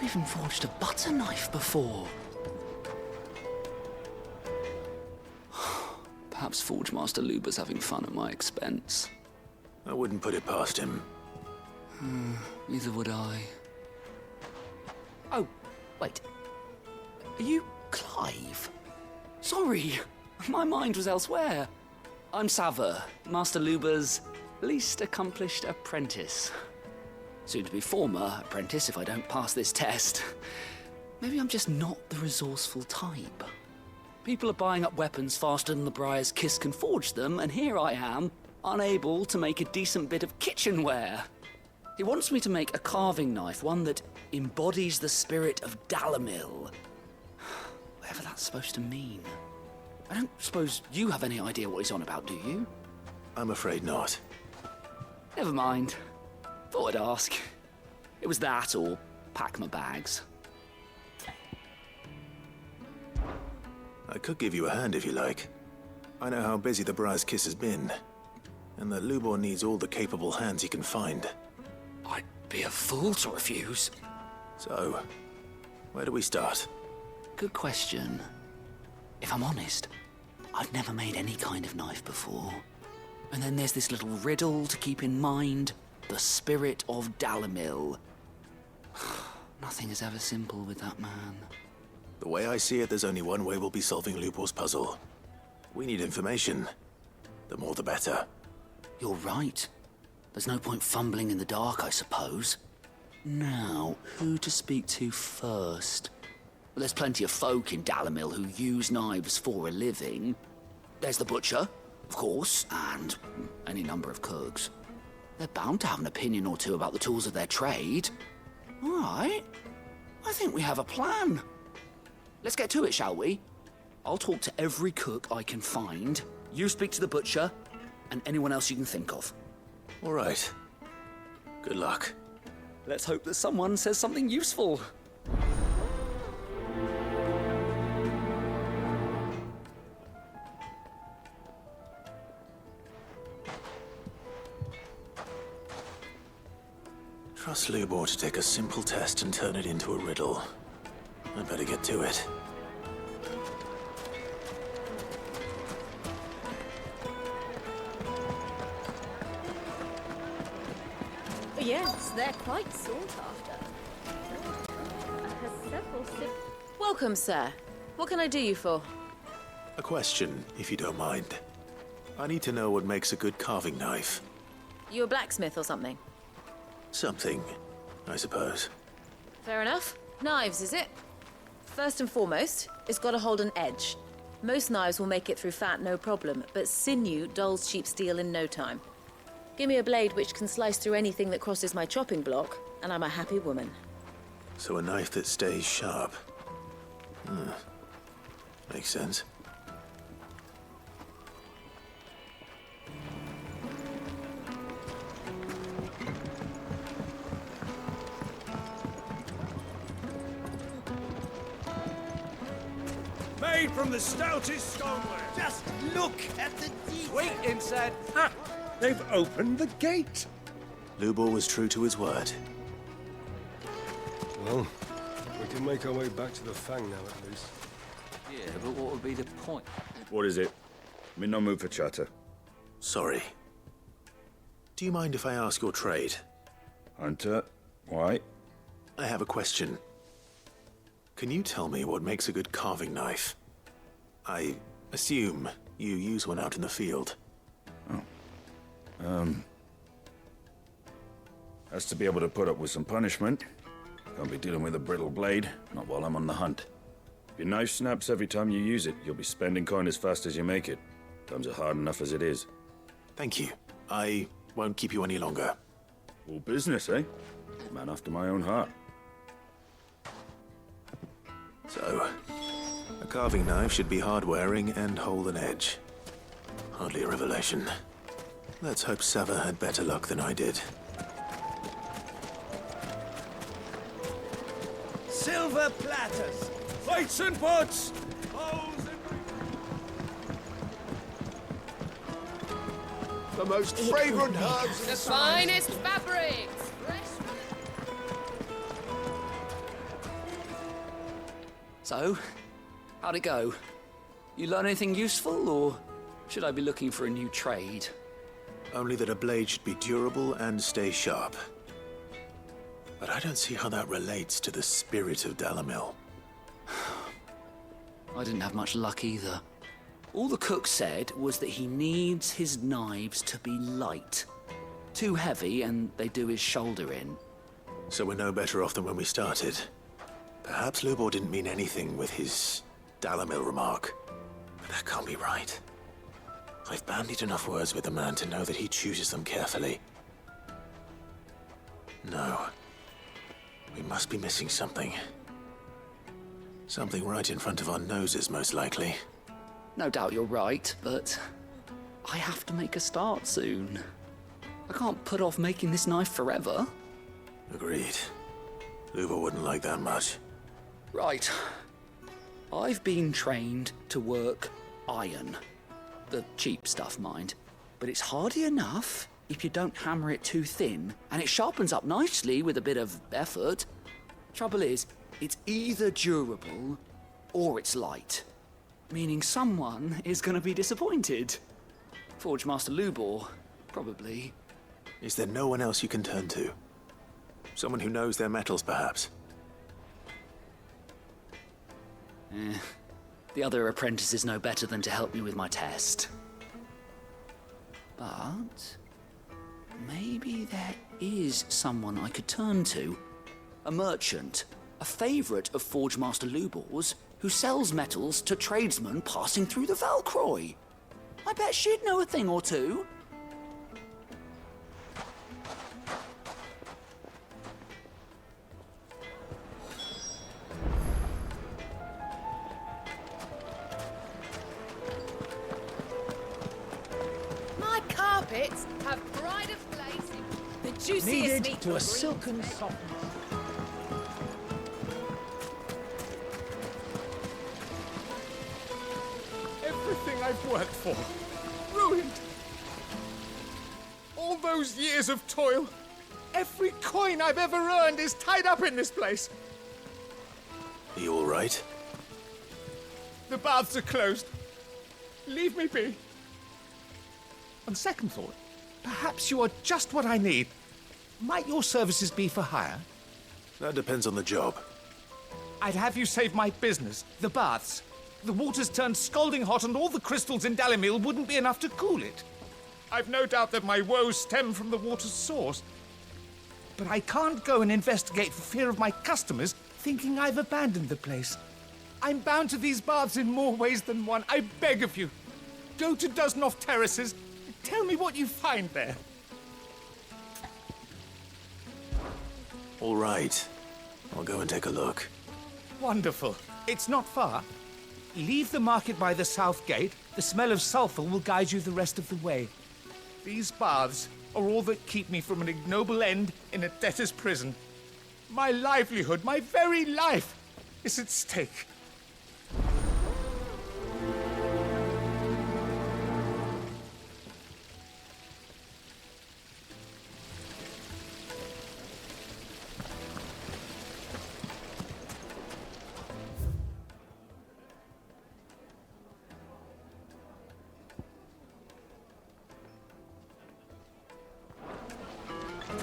never even forged a butter knife before. Perhaps Forge Master Luber's having fun at my expense. I wouldn't put it past him. Neither would I. Oh, wait. Are you Clive? Sorry, my mind was elsewhere. I'm Sava, Master Luber's least accomplished apprentice. Soon to be former apprentice if I don't pass this test. Maybe I'm just not the resourceful type. People are buying up weapons faster than the Briar's Kiss can forge them, and here I am, unable to make a decent bit of kitchenware. He wants me to make a carving knife, one that embodies the spirit of Dalimil. Whatever that's supposed to mean. I don't suppose you have any idea what he's on about, do you? I'm afraid not. Never mind. Thought I'd ask. It was that or pack my bags. I could give you a hand if you like. I know how busy the Briar's Kiss has been, and that Lubor needs all the capable hands he can find. I'd be a fool to refuse. So, where do we start? Good question. If I'm honest, I've never made any kind of knife before. And then there's this little riddle to keep in mind. The spirit of Dalimil. Nothing is ever simple with that man. The way I see it, there's only one way we'll be solving Lubor's puzzle. We need information. The more the better. You're right. There's no point fumbling in the dark, I suppose. Now, who to speak to first? Well, there's plenty of folk in Dalimil who use knives for a living. There's the butcher, of course, and any number of cooks. They're bound to have an opinion or two about the tools of their trade. All right. I think we have a plan. Let's get to it, shall we? I'll talk to every cook I can find. You speak to the butcher, and anyone else you can think of. All right. Good luck. Let's hope that someone says something useful. Trust Lubor to take a simple test and turn it into a riddle. I better get to it. Yes, they're quite sought after. Welcome, sir. What can I do you for? A question, if you don't mind. I need to know what makes a good carving knife. You a blacksmith or something? Something, I suppose. Fair enough. Knives, is it? First and foremost, it's got to hold an edge. Most knives will make it through fat, no problem, but sinew dulls cheap steel in no time. Give me a blade which can slice through anything that crosses my chopping block, and I'm a happy woman. So a knife that stays sharp. Makes sense. Made from the stoutest stoneware. Just look at the detail. Wait inside. Ha! They've opened the gate. Lubor was true to his word. Well, we can make our way back to the Fang now, at least. Yeah, but what would be the point? What is it? I'm in no mood for chatter. Sorry. Do you mind if I ask your trade? Hunter, why? I have a question. Can you tell me what makes a good carving knife? I assume you use one out in the field. Has to be able to put up with some punishment. Can't be dealing with a brittle blade, not while I'm on the hunt. If your knife snaps every time you use it, you'll be spending coin as fast as you make it. Times are hard enough as it is. Thank you. I won't keep you any longer. All business, eh? Man after my own heart. So, a carving knife should be hard-wearing and hold an edge. Hardly a revelation. Let's hope Sava had better luck than I did. Silver platters. Plates and pots! Bowls and... The most fragrant herbs in The finest fabrics! So, how'd it go? You learn anything useful, or should I be looking for a new trade? Only that a blade should be durable and stay sharp. But I don't see how that relates to the spirit of Dalimil. I didn't have much luck either. All the cook said was that he needs his knives to be light. Too heavy and they do his shoulder in. So we're no better off than when we started. Perhaps Lubor didn't mean anything with his Dalimil remark. But that can't be right. I've bandied enough words with the man to know that he chooses them carefully. No. We must be missing something. Something right in front of our noses, most likely. No doubt you're right, but I have to make a start soon. I can't put off making this knife forever. Agreed. Lubor wouldn't like that much. Right. I've been trained to work iron. The cheap stuff, mind. But it's hardy enough if you don't hammer it too thin, and it sharpens up nicely with a bit of effort. Trouble is, it's either durable or it's light. Meaning someone is going to be disappointed. Forge Master Lubor, probably. Is there no one else you can turn to? Someone who knows their metals, perhaps? The other apprentices know better than to help me with my test. But maybe there is someone I could turn to. A merchant, a favourite of Forge Master Lubor's, who sells metals to tradesmen passing through the Valcroy. I bet she'd know a thing or two. My carpets have pride of place. The juiciest Needed meat to a for silken softness. Everything I've worked for, ruined. All those years of toil, every coin I've ever earned is tied up in this place. Are you all right? The baths are closed. Leave me be. On second thought, perhaps you are just what I need. Might your services be for hire? That depends on the job. I'd have you save my business, the baths. The water's turned scalding hot and all the crystals in Dalimil wouldn't be enough to cool it. I've no doubt that my woes stem from the water's source. But I can't go and investigate for fear of my customers thinking I've abandoned the place. I'm bound to these baths in more ways than one. I beg of you. Go to Dusnoff Terraces. Tell me what you find there. All right. I'll go and take a look. Wonderful. It's not far. Leave the market by the south gate. The smell of sulfur will guide you the rest of the way. These baths are all that keep me from an ignoble end in a debtor's prison. My livelihood, my very life, is at stake.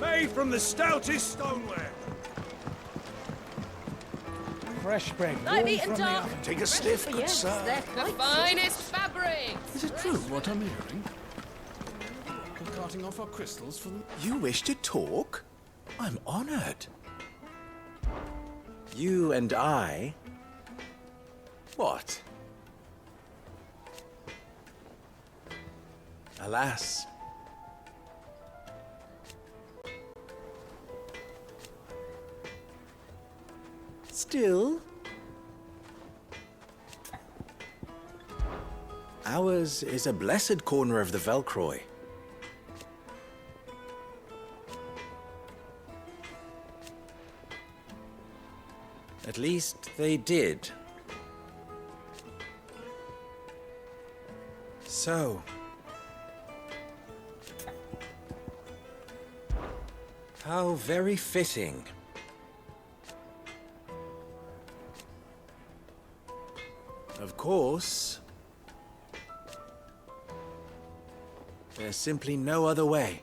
Made from the stoutest stoneware. Fresh bread. Light warm meat and from the dark. oven. Take a sniff, good Yes, sir. they're The quite finest fabric! Is it true what I'm hearing? We're carting off our crystals for them. You wish to talk? I'm honored. You and I... What? Alas. Still... Ours is a blessed corner of the Velcroy. At least they did. So... how very fitting. course, there's simply no other way.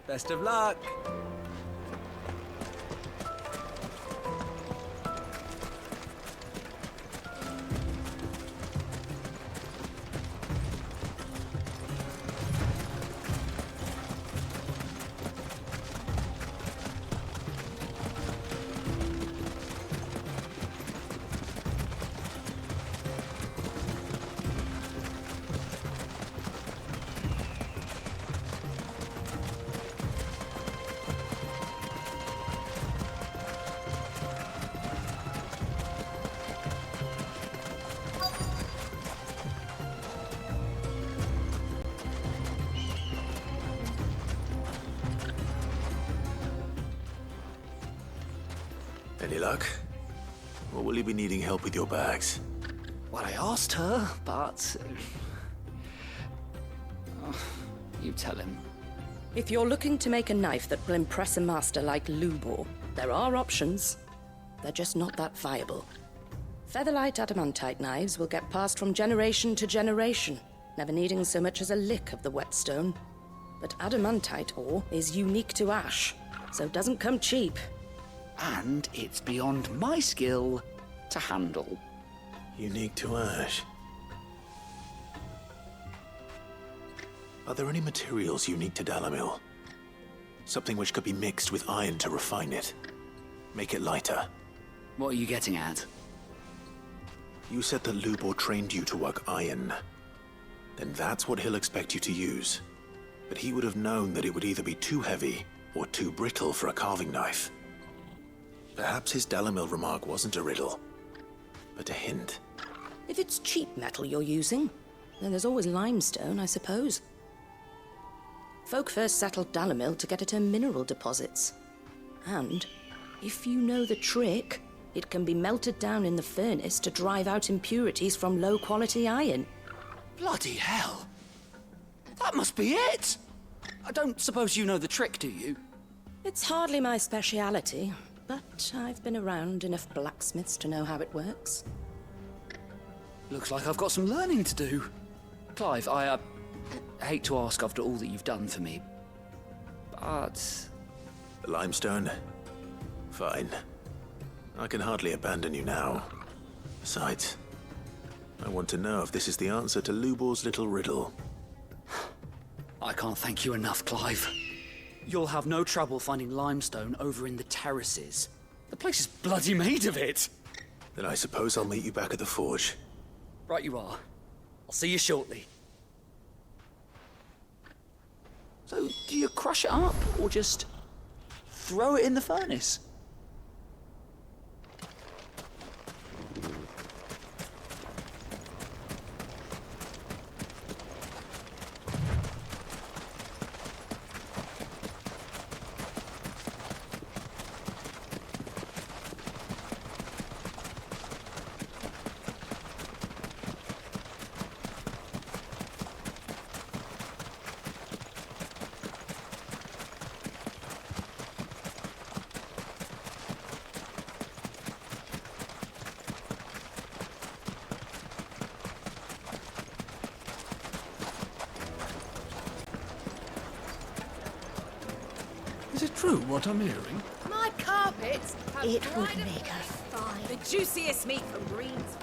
Best of luck! Any luck? Or will you be needing help with your bags? Well, I asked her, but... you tell him. If you're looking to make a knife that will impress a master like Lubor, there are options. They're just not that viable. Featherlight adamantite knives will get passed from generation to generation, never needing so much as a lick of the whetstone. But adamantite ore is unique to ash, so it doesn't come cheap. And it's beyond my skill to handle. Unique to ash. Are there any materials unique to Dalimil? Something which could be mixed with iron to refine it. Make it lighter. What are you getting at? You said that Lubor trained you to work iron. Then that's what he'll expect you to use. But he would have known that it would either be too heavy or too brittle for a carving knife. Perhaps his Dalimil remark wasn't a riddle, but a hint. If it's cheap metal you're using, then there's always limestone, I suppose. Folk first settled Dalimil to get at her mineral deposits. And, if you know the trick, it can be melted down in the furnace to drive out impurities from low-quality iron. Bloody hell! That must be it! I don't suppose you know the trick, do you? It's hardly my speciality, but I've been around enough blacksmiths to know how it works. Looks like I've got some learning to do. Clive, I hate to ask after all that you've done for me, but... The limestone? Fine. I can hardly abandon you now. Besides, I want to know if this is the answer to Lubor's little riddle. I can't thank you enough, Clive. You'll have no trouble finding limestone over in the terraces. The place is bloody made of it. Then I suppose I'll meet you back at the forge. Right you are. I'll see you shortly. So, do you crush it up, or just throw it in the furnace? Is it true what I'm hearing? My carpets have It would dried up make us fine. the juiciest meat from greens.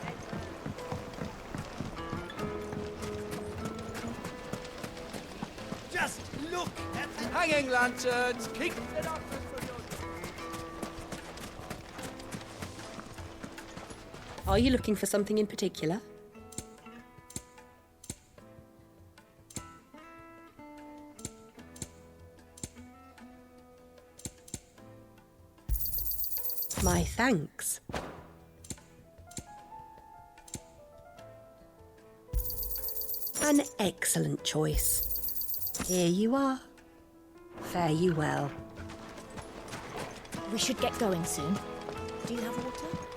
Just look at the hanging lanterns! Keep it up! Are you looking for something in particular? My thanks. An excellent choice. Here you are. Fare you well. We should get going soon. Do you have water?